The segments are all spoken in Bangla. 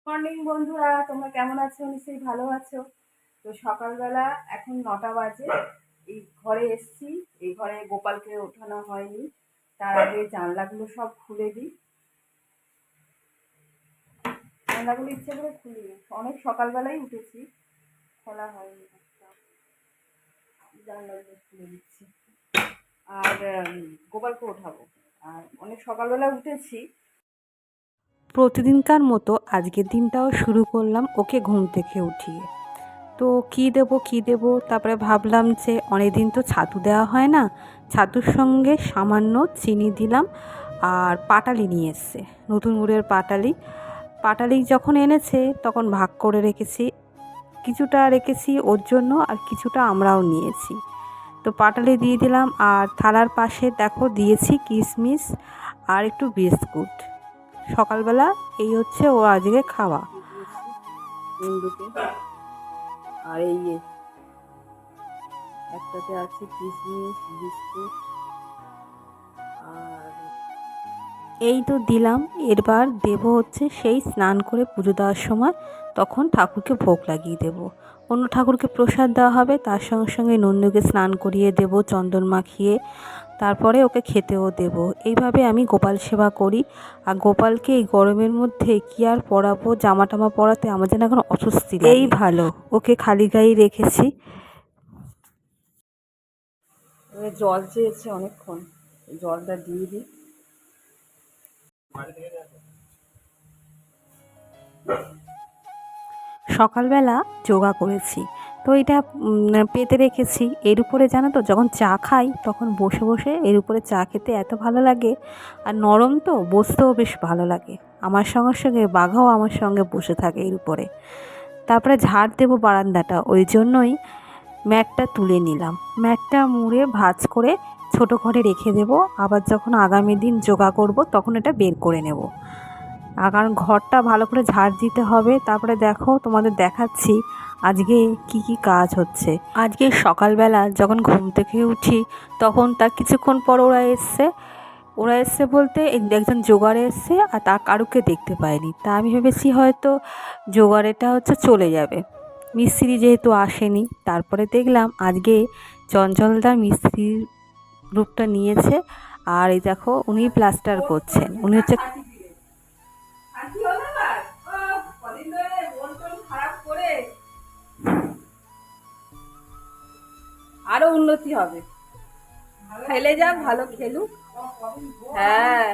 মর্নিং বন্ধুরা, তোমরা কেমন আছো? নিশ্চয়ই ভালো আছো। তো সকালবেলা এখন 9টা বাজে। এই ঘরে এসছি, এই ঘরে গোপালকে ওঠানো হয়নি, তার আগে জানলাগুলো সব খুলে দিই। জানলাগুলো ইচ্ছে করে খুলি, অনেক সকালবেলাই উঠেছি, খোলা হয়নি। জানলাগুলো খুলে দিচ্ছি আর গোপালকে ওঠাবো। আর অনেক সকালবেলা উঠেছি। প্রতিদিনকার মতো আজকের দিনটাও শুরু করলাম ওকে ঘুম থেকে উঠিয়ে। তো কী দেবো তারপরে ভাবলাম যে অনেক দিন তো ছাতু দেওয়া হয় না, ছাতুর সঙ্গে সামান্য চিনি দিলাম। আর পাটালি নিয়ে এসছে, নতুন গুড়ের পাটালি যখন এনেছে তখন ভাগ করে রেখেছি, কিছুটা রেখেছি ওর জন্য আর কিছুটা আমরাও নিয়েছি। তো পাটালি দিয়ে দিলাম আর থালার পাশে দেখো দিয়েছি কিশমিশ আর একটু বিস্কুট। সকালবেলা এই হচ্ছে ও আজকে খাওয়া। আর এই একটাতে আছে কিশমিশ বিস্কুট। আর এই তো দিলাম। এরবার দেব হচ্ছে সেই স্নান করে পুজো দেওয়ার সময়, তখন ঠাকুরকে ভোগ লাগিয়ে দেব। অন্য ঠাকুরকে প্রসাদ দেওয়া হবে, তার সঙ্গে সঙ্গে নন্দুকে স্নান করিয়ে দেব চন্দন মাখিয়ে, তারপরে ওকে খেতেও দেব। এইভাবে আমি গোপাল সেবা করি। আর গোপালকে এই গরমের মধ্যে কি আর পরাবো, জামা টামা পরাতে আমার যেন এখন অস্বস্তি লাগে। এই ভালো ওকে খালি গায়ে রেখেছি। জল চেয়েছে অনেকক্ষণ, জলটা দিয়ে দিই। সকালবেলা যোগা করেছি, তো এটা পেতে রেখেছি এর উপরে। জানো তো, যখন চা খাই তখন বসে বসে এর উপরে চা খেতে এত ভালো লাগে। আর নরম তো, বসতেও বেশ ভালো লাগে। আমার সঙ্গে সঙ্গে বাঘাও আমার সঙ্গে বসে থাকে এর উপরে। তারপরে ঝাড় দেবো বারান্দাটা, ওই জন্যই ম্যাটটা তুলে নিলাম। ম্যাটটা মুড়ে ভাঁজ করে ছোটো ঘরে রেখে দেবো, আবার যখন আগামী দিন যোগা করব তখন এটা বের করে নেব। আর কারণ ঘরটা ভালো করে ঝাড় দিতে হবে। তারপরে দেখো তোমাদের দেখাচ্ছি আজকে কি কি কাজ হচ্ছে। আজকে সকালবেলা যখন ঘুম থেকে উঠি তখন তার কিছুক্ষণ পর ওরা এসছে বলতে একজন জোগাড়ে এসছে, আর তার কারুকে দেখতে পাইনি। তা আমি ভেবেছি হয়তো জোগাড়েটা হচ্ছে চলে যাবে, মিস্ত্রি যেহেতু আসেনি। তারপরে দেখলাম আজকে চঞ্চলদা মিস্ত্রির রূপটা নিয়েছে। আর এই দেখো উনি প্লাস্টার করছেন, উনি হচ্ছে আরো উন্নতি হবে। খেলে যাক, ভালো খেলুক। হ্যাঁ,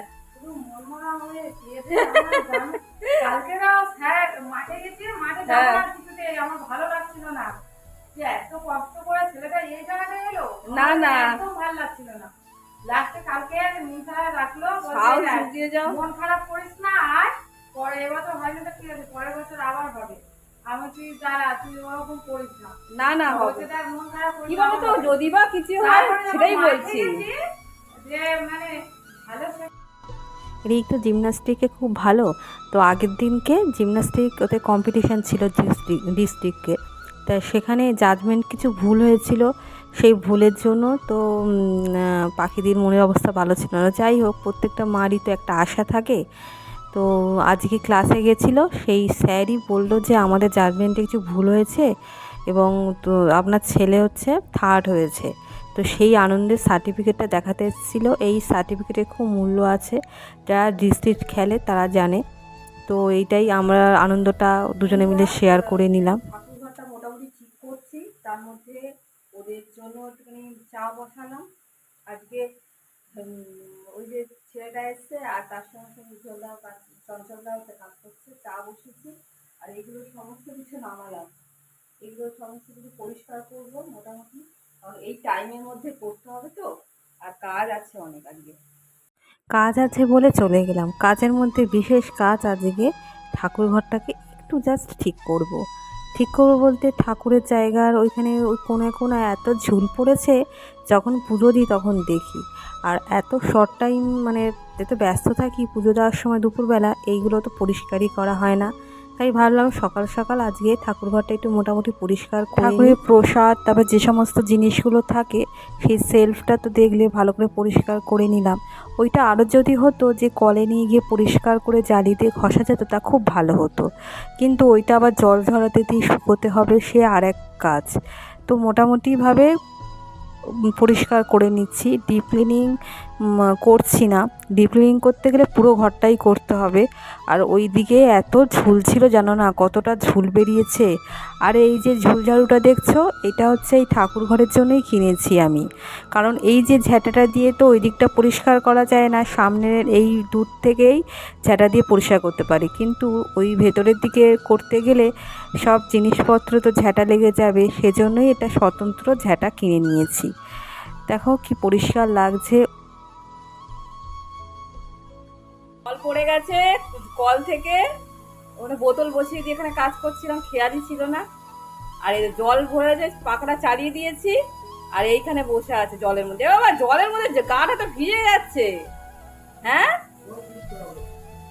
মাঠে গেছি, মাঠে আমার ভালো লাগছিল না যে এত কষ্ট করে ছেলেটা এই জায়গাটা এলো। না না, একদম ভালো লাগছিল না। লাস্টে কালকে মিঠা রাখলো, মন খারাপ করিস না, আর পরে এবার তো হয়নি তো ঠিক আছে, পরের বছর আবার হবে। আমি তুই দাঁড়া, তুই ওরকম করিস না। না না হবে, মন খারাপ কি বলো তো, যদি বা কিছু হয় সেটাই বলছি যে মানে ভালো। রিক তো জিমনাস্টিকে খুব ভালো। তো আগের দিনকে জিমনাস্টিক ওতে কম্পিটিশান ছিল ডিস্ট্রিক্টে, তা সেখানে জাজমেন্ট কিছু ভুল হয়েছিল। সেই ভুলের জন্য তো পাখিদের মনের অবস্থা ভালো ছিল না। যাই হোক, প্রত্যেকটা মারই তো একটা আশা থাকে। তো আজকে ক্লাসে গেছিলো, সেই স্যারই বললো যে আমাদের জাজমেন্টে কিছু ভুল হয়েছে এবং তো আপনার ছেলে হচ্ছে থার্ড হয়েছে। তো সেই আনন্দের সার্টিফিকেটটা দেখাতে এসেছিলো। এই সার্টিফিকেটের খুব মূল্য আছে, যারা ডিস্ট্রিক্ট খেলে তারা জানে। তো এইটাই আমরা আনন্দটা দুজনে মিলে শেয়ার করে নিলাম। ঠাকুরঘরটা মোটামুটি ঠিক করছি, তার মধ্যে ওদের জন্য একটুখানি চা বসালাম। আজকে ওই যে ছেলেটা এসছে আর তার সঙ্গে সঙ্গে চঞ্চলদাও কাজ করছে, চা বসেছি। আর এগুলো সমস্ত কিছু নামালাম, এগুলো সমস্ত কিছু পরিষ্কার করবো মোটামুটি, কারণ এই টাইমের মধ্যে করতে হবে তো। আর কাজ আছে অনেক, আজকে কাজ আছে বলে চলে গেলাম। কাজের মধ্যে বিশেষ কাজ আজকে ঠাকুরঘরটাকে একটু জাস্ট ঠিক করব বলতে ঠাকুরের জায়গার ওইখানে ওই কোনায় কোনায় এত ঝুল পড়েছে, যখন পুজো দিই তখন দেখি। আর এত শর্ট টাইম, মানে এত ব্যস্ত থাকি পুজো দেওয়ার সময় দুপুরবেলা, এইগুলো তো পরিষ্কারই করা হয় না। তাই ভাবলাম সকাল সকাল আজকে ঠাকুরঘরটা একটু মোটামুটি পরিষ্কার করে ঠাকুরের প্রসাদ, তারপর যে সমস্ত জিনিসগুলো থাকে সেই সেলফটা তো দেখলে ভালো করে পরিষ্কার করে নিলাম। ওইটা আরও যদি হতো যে কলে নিয়ে গিয়ে পরিষ্কার করে জালি দিয়ে ঘষা যেত, তা খুব ভালো হতো, কিন্তু ওইটা আবার জল ঝরাতে দিয়ে শুকোতে হবে, সে আর এক কাজ। তো মোটামুটিভাবে পরিষ্কার করে নিচ্ছি, ডিপ ক্লিনিং করছি না। ডিপ ক্লিনিং করতে গেলে পুরো ঘরটাই করতে হবে। আর ওই দিকে এত ঝুল ছিল জানো না, কতটা ঝুল বেরিয়েছে। আর এই যে ঝুল ঝাড়ুটা দেখছো, এটা হচ্ছে এই ঠাকুর ঘরের জন্যই কিনেছি আমি। কারণ এই যে ঝ্যাঁটাটা দিয়ে তো ওই দিকটা পরিষ্কার করা যায় না, সামনের এই দূর থেকেই ঝ্যাঁটা দিয়ে পরিষ্কার করতে পারি, কিন্তু ওই ভেতরের দিকে করতে গেলে সব জিনিসপত্র তো ঝ্যাঁটা লেগে যাবে, সেজন্যই এটা স্বতন্ত্র ঝ্যাঁটা কিনে নিয়েছি। দেখো কি পরিষ্কার লাগছে। কল পড়ে গেছে, কল থেকে ওখানে বোতল বসিয়ে দিয়ে এখানে কাজ করছিলাম, খেয়ালই ছিল না। আর এই জল ভরে যে পাখাটা চালিয়ে দিয়েছি, আর এইখানে বসে আছে জলের মধ্যে। বাবা জলের মধ্যে গাটা তো ভিজে যাচ্ছে। হ্যাঁ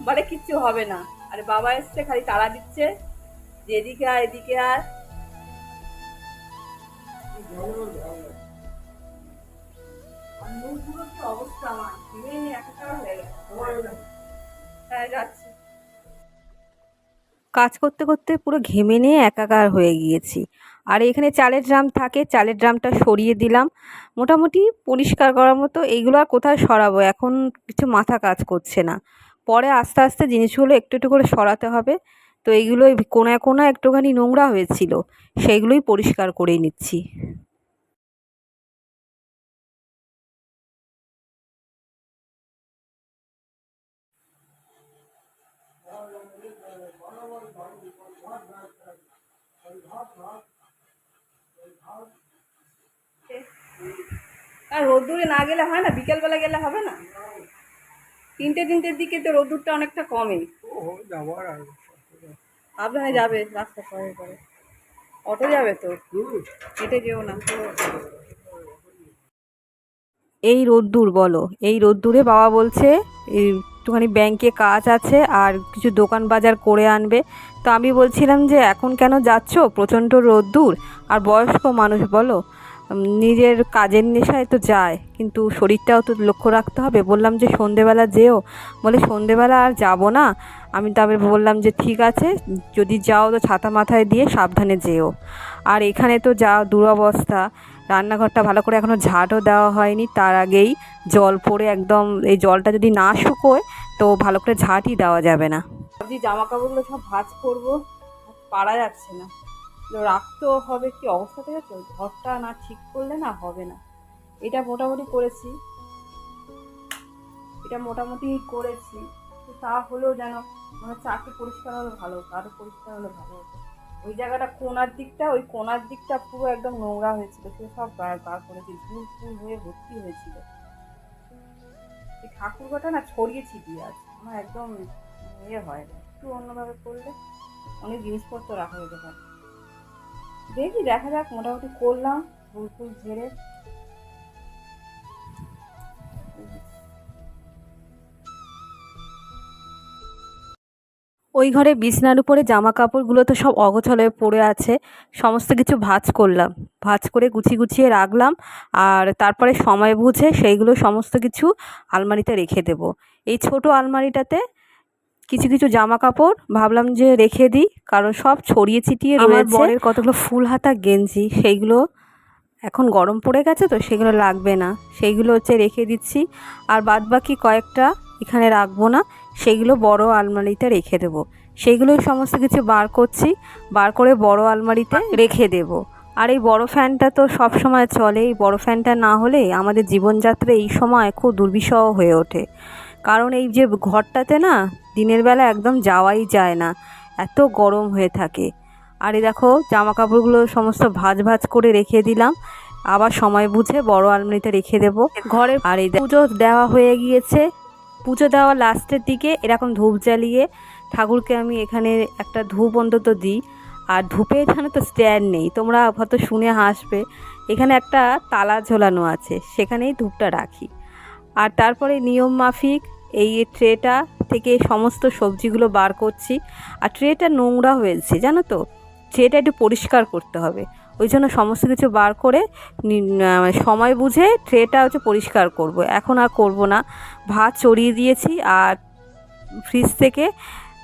বলে কিচ্ছু হবে না। আরে বাবা এসছে, খালি তাড়া দিচ্ছে যে এদিকে আয় এদিকে আয়। অবস্থা আমার একটা হয়ে গেছে। হ্যাঁ যাচ্ছি। কাজ করতে করতে পুরো ঘেমে নিয়ে একাকার হয়ে গিয়েছি। আর এখানে চালের ড্রাম থাকে, চালের ড্রামটা সরিয়ে দিলাম, মোটামুটি পরিষ্কার করার মতো। এইগুলো আর কোথায় সরাবো, এখন কিছু মাথা কাজ করছে না। পরে আস্তে আস্তে জিনিসগুলো একটু একটু করে সরাতে হবে। তো এইগুলোই কোনায় কোনায় একটুখানি নোংরা হয়েছিল, সেইগুলোই পরিষ্কার করে নিচ্ছি। আর রোদ্দুরে না গেলে হয় না, বিকেলবেলা গেলে হবে না? তিনটের দিকে তো রোদ্দুরটা অনেকটা কমে। সাবধানে যাবে, রাস্তা সবাই করে। অটো যাবে তো, হেঁটে যেও না। এই রোদ্দুর বলো, এই রোদ্দুরে বাবা বলছে একটুখানি ব্যাংকে কাজ আছে আর কিছু দোকান বাজার করে আনবে। তো আমি বলছিলাম যে এখন কেন যাচ্ছ, প্রচণ্ড রোদ্দুর, আর বয়স্ক মানুষ বলো, নিজের কাজের নেশায় তো যায়, কিন্তু শরীরটাও তো লক্ষ্য রাখতে হবে। বললাম যে সন্ধেবেলা যেও, বলে সন্ধেবেলা আর যাব না। আমি তারপরে বললাম যে ঠিক আছে, যদি যাও তো ছাতা মাথায় দিয়ে সাবধানে যেও। আর এখানে তো যা দুরবস্থা, রান্নাঘরটা ভালো করে এখনও ঝাঁটও দেওয়া হয়নি, তার আগেই জল পড়ে একদম, এই জলটা যদি না শুকোয় তো ভালো করে ঝাঁটই দেওয়া যাবে না। ভাবছি জামা কাপড়গুলো সব ভাঁজ করবো, পারা যাচ্ছে না, রাখতেও হবে। কি অবস্থা থেকে ঘরটা না ঠিক করলে না হবে না। এটা মোটামুটি করেছি, তো তা হলেও যেন মনে হচ্ছে আরো পরিষ্কার হলে ভালো হতো, আরো পরিষ্কার হলে ভালো হতো। ওই জায়গাটা ওই কোনার দিকটা পুরো একদম নোংরা হয়েছিল, সে সব বার করেছি, ঝুল ফুল হয়ে ভর্তি হয়েছিল। এই ঠাকুরঘরটা না ছড়িয়ে ছিটিয়ে আছে, আমার একদম হয় না। একটু অন্যভাবে করলে অনেক জিনিসপত্র রাখা যেতে পারে। দেখি দেখা যাক, মোটামুটি করলাম ফুল ফুল ঝেড়ে। ওই ঘরে বিছনার উপরে জামা কাপড়গুলো তো সব অগোছালো পড়ে আছে, সমস্ত কিছু ভাঁজ করলাম, ভাঁজ করে গুছিয়ে গুছিয়ে রাখলাম। আর তারপরে সময় বুঝে সেইগুলো সমস্ত কিছু আলমারিতে রেখে দেব। এই ছোট আলমারিটাতে কিছু কিছু জামা কাপড় ভাবলাম যে রেখে দিই, কারণ সব ছড়িয়ে ছিটিয়ে রয়েছে। আমার বরের কতগুলো ফুল হাতা গেঞ্জি, সেইগুলো এখন গরম পড়ে গেছে তো সেগুলো লাগবে না, সেইগুলো হচ্ছে রেখে দিচ্ছি। আর বাদ বাকি কয়েকটা এখানে রাখবো না, সেগুলো বড় আলমারিতে রেখে দেবো। সেইগুলোই সমস্ত কিছু বার করছি, বার করে বড় আলমারিতে রেখে দেব। আর এই বড় ফ্যানটা তো সব সময় চলে, এই বড় ফ্যানটা না হলে আমাদের জীবনযাত্রা এই সময় খুব দুর্বিষহ হয়ে ওঠে। কারণ এই যে ঘরটাতে না দিনের বেলা একদম যাওয়াই যায় না, এত গরম হয়ে থাকে। আর এই দেখো জামা কাপড়গুলো সমস্ত ভাঁজ ভাঁজ করে রেখে দিলাম, আবার সময় বুঝে বড় আলমারিতে রেখে দেব ঘরে। আর এই পুজো দেওয়া হয়ে গিয়েছে, পুজো দেওয়া লাস্টের দিকে এরকম ধূপ জ্বালিয়ে ঠাকুরকে আমি এখানে একটা ধূপ অন্তত দিই। আর ধূপে এখানে তো স্ট্যান্ড নেই, তোমরা হয়তো শুনে হাসবে, এখানে একটা তালা ঝোলানো আছে, সেখানেই ধূপটা রাখি। আর তারপরে নিয়ম মাফিক এই ট্রেটা থেকে সমস্ত সবজিগুলো বার করছি। আর ট্রেটা নোংরা হয়েছে জানো তো, ট্রেটা একটু পরিষ্কার করতে হবে। ওই জন্য সমস্ত কিছু বার করে সময় বুঝে ট্রেটা হচ্ছে পরিষ্কার করব। এখন আর করব না। ভাত চড়িয়ে দিয়েছি আর ফ্রিজ থেকে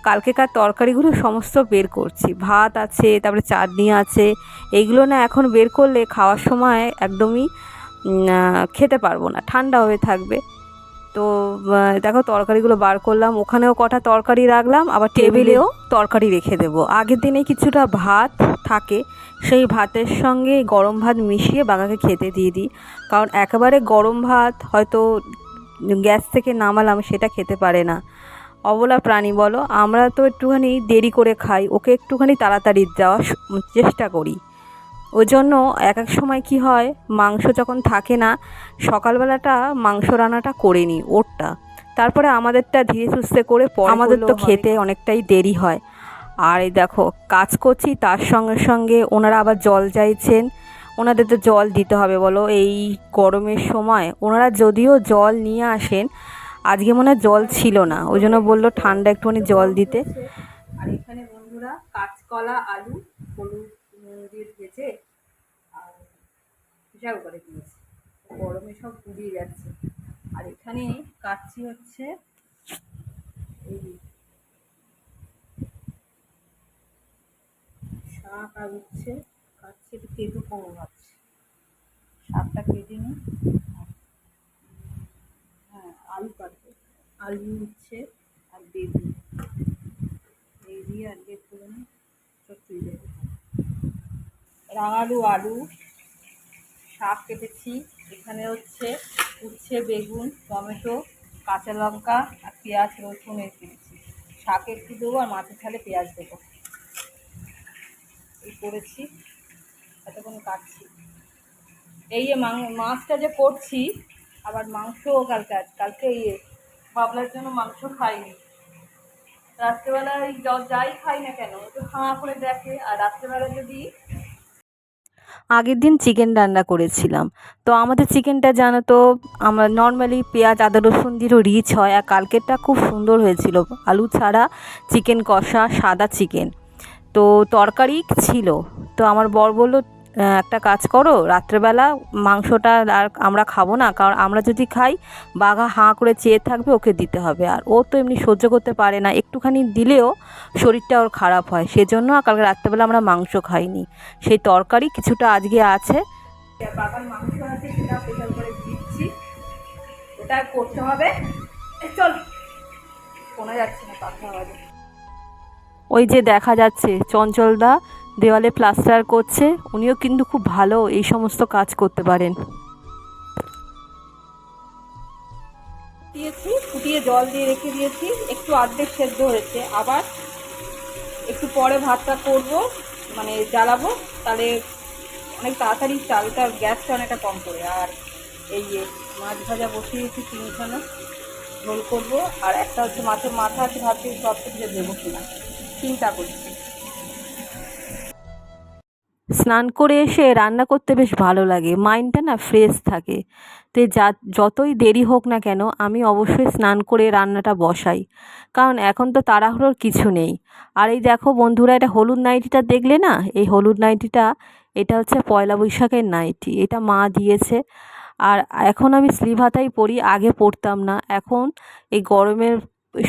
কালকেকার তরকারিগুলো সমস্ত বের করছি। ভাত আছে, তারপরে চাটনি আছে। এইগুলো না এখন বের করলে খাওয়ার সময় একদমই খেতে পারবো না, ঠান্ডা হয়ে থাকবে। তো দেখো তরকারিগুলো বার করলাম, ওখানেও কটা তরকারি রাখলাম, আবার টেবিলেও তরকারি রেখে দেবো। আগের দিনে কিছুটা ভাত থাকে, সেই ভাতের সঙ্গে গরম ভাত মিশিয়ে বাঘাকে খেতে দিয়ে দিই। কারণ একেবারে গরম ভাত হয়তো গ্যাস থেকে নামালাম সেটা খেতে পারে না, অবলা প্রাণী বলো। আমরা তো একটুখানি দেরি করে খাই, ওকে একটুখানি তাড়াতাড়ি দেওয়ার চেষ্টা করি। ওই জন্য এক এক সময় কি হয়, মাংস যখন থাকে না সকালবেলাটা মাংস রান্নাটা করে নিই ওরটা, তারপরে আমাদেরটা ধীরে সুস্থে করে আমাদের তো খেতে অনেকটাই দেরি হয়। আর এই দেখো কাজ করছি, তার সঙ্গে সঙ্গে ওনারা আবার জল চাইছেন। ওনাদের তো জল দিতে হবে বলো, এই গরমের সময়। ওনারা যদিও জল নিয়ে আসেন, আজকে মনে হয় জল ছিল না, ওই জন্য বললো ঠান্ডা একটুখানি জল দিতে। আর এখানে বন্ধুরা কাঁচকলা আলু হলুদ দিয়ে ভেজে আর প্রেশার করে দিয়েছি, গরমে সব পুড়িয়ে যাচ্ছে। আর এখানে কাচ্ছি হচ্ছে এই শাক আর উচ্ছে কাচ্ছি, একটু তেঁতু কমে ভাবছি। শাকটা কেটে নিই, হ্যাঁ আলু কাটবো, আলু উচ্ছে আর বেগুন এই দিয়ে আজকে একটুখানি চচ্চড়ি দেবো। রাঙালু আলু শাক কেটেছি, এখানে হচ্ছে উচ্ছে বেগুন টমেটো কাঁচা লঙ্কা আর পেঁয়াজ রসুন কেটেছি। শাকে একটু দেবো আর মাছের ঝালে পেঁয়াজ দেবো, এই করেছি। এতক্ষণ কাটছি এই যে মাছটা যে করছি, আবার মাংসও কালকে বাবলার জন্য মাংস খাইনি। রাত্রেবেলায় যাই খাই না কেন একটু হাঁ করে দেখে। আর রাত্রেবেলা যদি আগের দিন চিকেন রান্না করেছিলাম, তো আমাদের চিকেনটা জানো তো আমরা নর্মালি পেঁয়াজ আদা রসুন দিয়েও রিচ হয়, আর কালকেরটা খুব সুন্দর হয়েছিল, আলু ছাড়া চিকেন কষা সাদা চিকেন। তো তরকারি ছিল, তো আমার বর বললো একটা কাজ করো, রাত্রেবেলা মাংসটা আর আমরা খাবো না, কারণ আমরা যদি খাই বাঘা হাঁ করে চেয়ে থাকবে, ওকে দিতে হবে। আর ও তো এমনি সহ্য করতে পারে না, একটুখানি দিলেও শরীরটা ওর খারাপ হয়, সেজন্য কালকে রাত্রেবেলা আমরা মাংস খাইনি। সেই তরকারি কিছুটা আজকে আছে, বাঘার মাংস আছে, সেটা প্রেশার করে দিচ্ছি, ওটা করতে হবে। চল শোনা যাচ্ছে না কথা আওয়াজে। ওই যে দেখা যাচ্ছে চঞ্চলদা দেওয়ালে প্লাস্টার করছে, উনিও কিন্তু খুব ভালো এই সমস্ত কাজ করতে পারেন। দিয়েছি, ফুটিয়ে জল দিয়ে রেখে দিয়েছি, একটু অর্ধেক সেদ্ধ হয়েছে। আবার একটু পরে ভাতটা করব, মানে জ্বালাবো, তাহলে অনেক তাড়াতাড়ি চালটা গ্যাসটা অনেকটা কম করে। আর এই যে মাছ ভাজা বসিয়েছি তিনখানা, ঝোল করবো। আর একটা হচ্ছে মাছের মাথা আছে, ভাবছি সব কিছু দেবো কিনা চিন্তা করছি। স্নান করে এসে রান্না করতে বেশ ভালো লাগে, মাইন্ডটা না ফ্রেশ থাকে। তো যতই দেরি হোক না কেন আমি অবশ্যই স্নান করে রান্নাটা বসাই, কারণ এখন তো তাড়াহুড়োর কিছু নেই। আর এই দেখো বন্ধুরা, এটা হলুদ নাইটিটা দেখলে না, এই হলুদ নাইটিটা এটা হচ্ছে পয়লা বৈশাখের নাইটি, এটা মা দিয়েছে। আর এখন আমি স্লিভ হাতাই পরি, আগে পরতাম না, এখন এই গরমের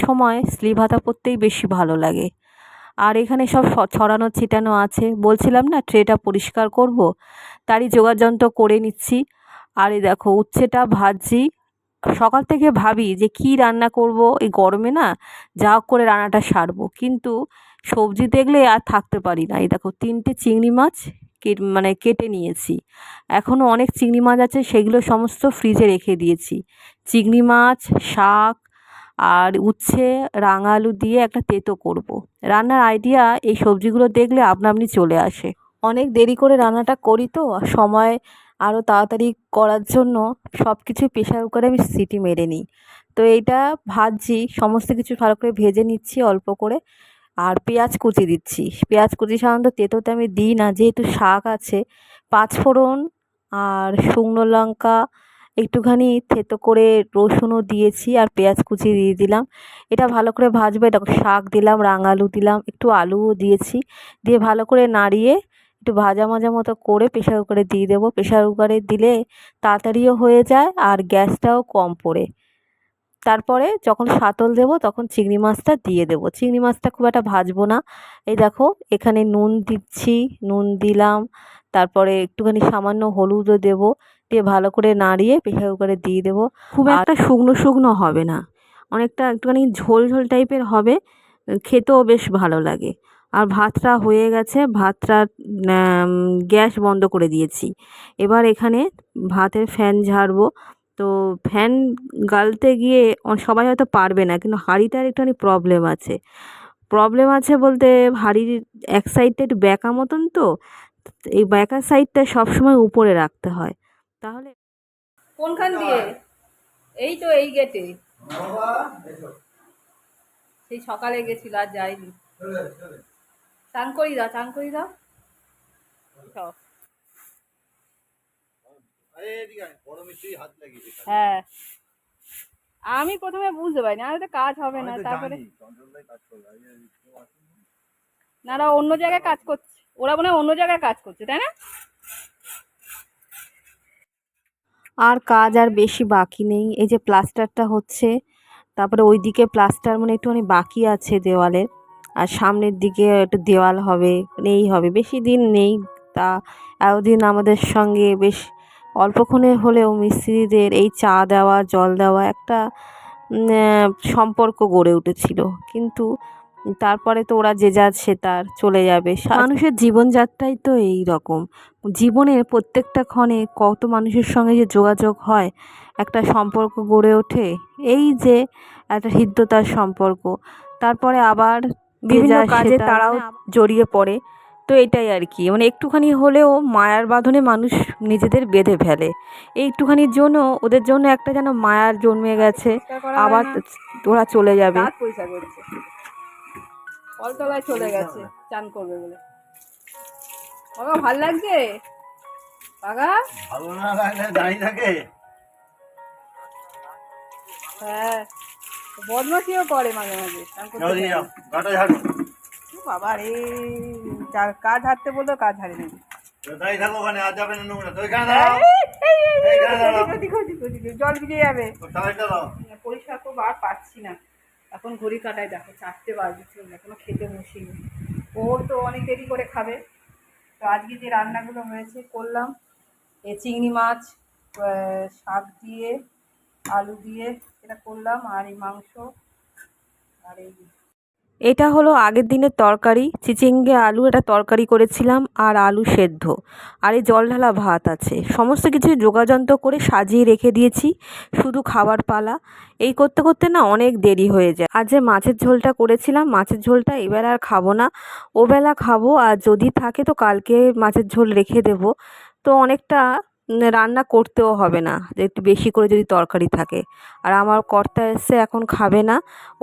সময় স্লিভ হাতা পরতেই বেশি ভালো লাগে। আর এখানে সব ছড়ানো ছিটানো আছে, বলছিলাম না ট্রেটা পরিষ্কার করব, তারই যোগাযন্ত্র করে নিচ্ছি। আর এই দেখো উচ্ছেটা ভাজছি, সকাল থেকে ভাবি যে কি রান্না করব, এই গরমে না যা হোক করে রান্নাটা সারবো, কিন্তু সবজি দেখলে আর থাকতে পারি না। এই দেখো 3টে চিংড়ি মাছ মানে কেটে নিয়েছি, এখনও অনেক চিংড়ি মাছ আছে, সেগুলো সমস্ত ফ্রিজে রেখে দিয়েছি। চিংড়ি মাছ, শাক আর উচ্ছে রাঙা আলু দিয়ে একটা তেঁতো করব। রান্নার আইডিয়া এই সবজিগুলো দেখলে আপনা আপনি চলে আসে। অনেক দেরি করে রান্নাটা করি তো, সময় আরও তাড়াতাড়ি করার জন্য সব কিছু প্রেশার কুকারে আমি সিটি মেরে নিই। তো এইটা ভাজছি, সমস্ত কিছু ভালো করে ভেজে নিচ্ছি অল্প করে। আর পেঁয়াজ কুচি দিচ্ছি, পেঁয়াজ কুচি সাধারণত তেঁতোতে আমি দিই না, যেহেতু শাক আছে। পাঁচফোড়ন আর শুকনো লঙ্কা একটুখানি থেতো করে রসুনও দিয়েছি আর পেঁয়াজ কুচি দিয়ে দিলাম। এটা ভালো করে ভাজবো। এটা শাক দিলাম, রাঙালু দিলাম, একটু আলুও দিয়েছি, দিয়ে ভালো করে নাড়িয়ে একটু ভাজা মাজা মতো করে প্রেশার কুকারে দিয়ে দেবো। প্রেশার কুকারে দিলে তাড়াতাড়িও হয়ে যায় আর গ্যাসটাও কম পড়ে। তারপরে যখন সাতল দেবো তখন চিংড়ি মাছটা দিয়ে দেবো। চিংড়ি মাছটা খুব একটা ভাজবো না। এই দেখো এখানে নুন দিচ্ছি, নুন দিলাম, তারপরে একটুখানি সামান্য হলুদও দেবো, দিয়ে ভালো করে নাড়িয়ে প্রেশার কুকারে দিয়ে দেবো। খুব একটা শুকনো শুকনো হবে না, অনেকটা একটুখানি ঝোল ঝোল টাইপের হবে, খেতেও বেশ ভালো লাগে। আর ভাতটা হয়ে গেছে, ভাতটা গ্যাস বন্ধ করে দিয়েছি। এবার এখানে ভাতের ফ্যান ঝাড়বো। তো ফ্যান গালতে গিয়ে সবাই হয়তো পারবে না, কিন্তু হাঁড়িটার একটুখানি প্রবলেম আছে। প্রবলেম আছে বলতে হাঁড়ির এক সাইডটা একটু বেঁকা মতন, তো এই বেঁকা সাইডটা সবসময় উপরে রাখতে হয়। তাহলে কোনখান দিয়ে? এই তো এই গেটে। সেই সকালে গেছিল, আর যাইনি। চান করি দাও, চান করি দাও। হ্যাঁ, আমি প্রথমে বুঝতে পারিনি, আর কাজ হবে না। তারপরে না, ওরা অন্য জায়গায় কাজ করছে, ওরা মনে হয় অন্য জায়গায় কাজ করছে, তাই না? আর কাজ আর বেশি বাকি নেই। এই যে প্লাস্টারটা হচ্ছে, তারপরে ওইদিকে প্লাস্টার মানে একটুখানি বাকি আছে দেওয়ালের, আর সামনের দিকে একটু দেওয়াল হবে, এই হবে, বেশি দিন নেই। তা এতদিন আমাদের সঙ্গে বেশ অল্পক্ষণে হলেও মিস্ত্রিদের এই চা দেওয়া, জল দেওয়া একটা সম্পর্ক গড়ে উঠেছিল। কিন্তু তারপরে তো ওরা যে যার সে তার চলে যাবে। মানুষের জীবনযাত্রাই তো এই রকম। জীবনের প্রত্যেকটা ক্ষণে কত মানুষের সঙ্গে যে যোগাযোগ হয়, একটা সম্পর্ক গড়ে ওঠে, এই যে একটা হৃদ্যতার সম্পর্ক। তারপরে আবার বিভিন্ন কাজে তারাও জড়িয়ে পড়ে। তো এটাই আর কি, মানে একটুখানি হলেও মায়ার বাঁধনে মানুষ নিজেদের বেঁধে ফেলে। এই একটুখানির জন্য ওদের জন্য একটা যেন মায়ার জন্মে গেছে, আবার ওরা চলে যাবে। কলতলায় চলে গেছে চান করবে বলে। বাবা ভাল লাগছে? বাবা ভালো না লাগলে দাঁড়িয়ে থাকে। হ্যাঁ, বদমাশিও করে মাঝে মাঝে। বাবা রে, কাজ হারতে বললো কাজ হারে নেই। জল ভিজে যাবে, পরিষ্কার করবো, আর পাচ্ছি না। এখন ঘড়ি কাটায় দেখো 4টে বাজছে, এখনো খেতে বসিনি। ও তো অনেক দেরি করে খাবে। তো আজকে যে রান্নাগুলো হয়েছে করলাম, এই চিংড়ি মাছ শাক দিয়ে আলু দিয়ে এটা করলাম, আর এই মাংস, আর এই এটা হলো আগের দিনের তরকারি, চিচিঙ্গে আলু, এটা তরকারি করেছিলাম, আর আলু সেদ্ধ, আর এই জল ঢালা ভাত আছে। সমস্ত কিছু যোগাযন্ত্র করে সাজিয়ে রেখে দিয়েছি, শুধু খাবার পালা। এই করতে করতে না অনেক দেরি হয়ে যায়। আর যে মাছের ঝোলটা করেছিলাম, মাছের ঝোলটা এবার আর খাবো না, ওবেলা খাবো। আর যদি থাকে তো কালকে মাছের ঝোল রেখে দেবো। তো অনেকটা রান্না করতেও হবে না, যে একটু বেশি করে যদি তরকারি থাকে। আর আমার কর্তা এসে এখন খাবে না,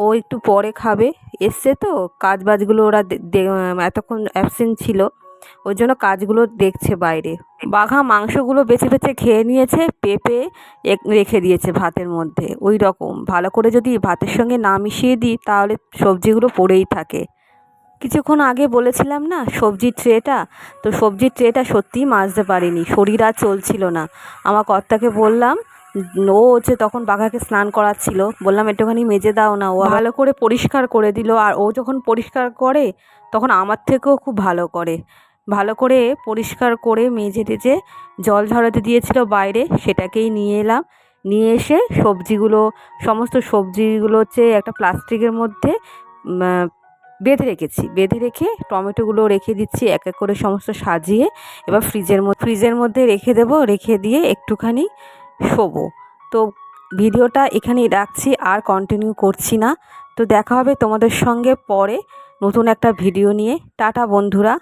ও একটু পরে খাবে। এসছে তো, কাজ বাজগুলো ওরা এতক্ষণ অ্যাবসেন্ট ছিল, ওই জন্য কাজগুলো দেখছে বাইরে। বাঘা মাংসগুলো বেছে বেছে খেয়ে নিয়েছে, পেঁপে রেখে দিয়েছে ভাতের মধ্যে। ওই রকম ভালো করে যদি ভাতের সঙ্গে না মিশিয়ে দিই তাহলে সবজিগুলো পড়েই থাকে। কিছুক্ষণ আগে বলেছিলাম না সবজির ট্রেটা, তো সবজির ট্রেটা সত্যিই মাজতে পারিনি, শরীর আর চলছিল না। আমার কর্তাকে বললাম, ও হচ্ছে তখন বাঘাকে স্নান করাচ্ছিল, বললাম একটুখানি মেজে দাও না, ও ভালো করে পরিষ্কার করে দিল। আর ও যখন পরিষ্কার করে তখন আমার থেকেও খুব ভালো করে, ভালো করে পরিষ্কার করে মেজে টেজে জল ঝরাতে দিয়েছিল বাইরে, সেটাকেই নিয়ে এলাম। নিয়ে এসে সবজিগুলো, সমস্ত সবজিগুলো হচ্ছে একটা প্লাস্টিকের মধ্যে বেঁধে রেখেছি, বেঁধে রেখে টমেটোগুলো রেখে দিচ্ছি এক এক করে সমস্ত সাজিয়ে। এবার ফ্রিজের মধ্যে রেখে দেবো, রেখে দিয়ে একটুখানি শোবো। তো ভিডিওটা এখানেই রাখছি, আর কন্টিনিউ করছি না। তো দেখা হবে তোমাদের সঙ্গে পরে নতুন একটা ভিডিও নিয়ে। টাটা বন্ধুরা।